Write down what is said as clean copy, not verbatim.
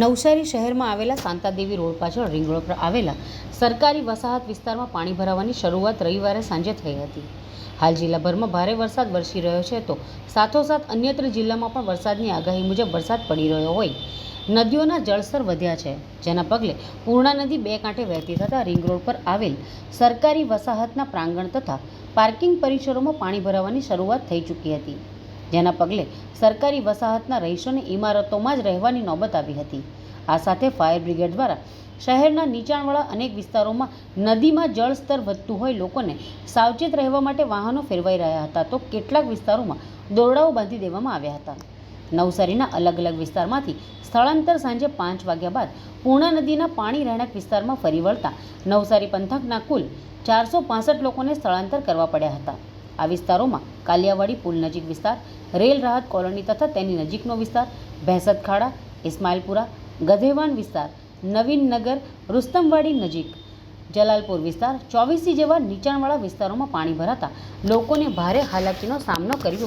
નવસારી શહેરમાં આવેલા શાંતાદેવી રોડ પાછળ રિંગ રોડ પર આવેલા સરકારી વસાહત વિસ્તારમાં પાણી ભરાવાની શરૂઆત રવિવારે સાંજે થઈ હતી. હાલ જિલ્લાભરમાં ભારે વરસાદ વરસી રહ્યો છે તો સાથોસાથ અન્યત્ર જિલ્લામાં પણ વરસાદની આગાહી મુજબ વરસાદ પડી રહ્યો હોય નદીઓના જળસ્તર વધ્યા છે, જેના પગલે પૂર્ણા નદી બે કાંઠે વહેતી થતાં રિંગ રોડ પર આવેલ સરકારી વસાહતના પ્રાંગણ તથા પાર્કિંગ પરિસરોમાં પાણી ભરાવાની શરૂઆત થઈ ચૂકી હતી, જેના પગલે સરકારી વસાહતના રહીશોને ઇમારતોમાં જ રહેવાની નોબત આવી હતી. આ સાથે ફાયર બ્રિગેડ દ્વારા શહેરના નીચાણવાળા અનેક વિસ્તારોમાં નદીમાં જળસ્તર વધતું હોય લોકોને સાવચેત રહેવા માટે વાહનો ફેરવાઈ રહ્યા હતા, તો કેટલાક વિસ્તારોમાં દોરડાઓ બાંધી દેવામાં આવ્યા હતા. નવસારીના અલગ અલગ વિસ્તારમાંથી સ્થળાંતર સાંજે 5 વાગ્યા બાદ પૂર્ણા નદીના પાણી રહેણાંક વિસ્તારમાં ફરી વળતા નવસારી પંથકના કુલ 465 લોકોને સ્થળાંતર કરવા પડ્યા હતા. આ વિસ્તારોમાં કાલિયાવાડી પુલ નજીક વિસ્તાર, રેલ રાહત કોલોની તથા તેની નજીકનો વિસ્તાર, ભેંસદ ખાડા, ઇસ્માઇલપુરા, ગધેવાન વિસ્તાર, નવીનનગર, રુસ્તમવાડી નજીક, જલાલપુર વિસ્તાર, ચોવીસી જેવા નીચાણવાળા વિસ્તારોમાં પાણી ભરાતા લોકોને ભારે હાલાકીનો સામનો કરવો પડ્યો.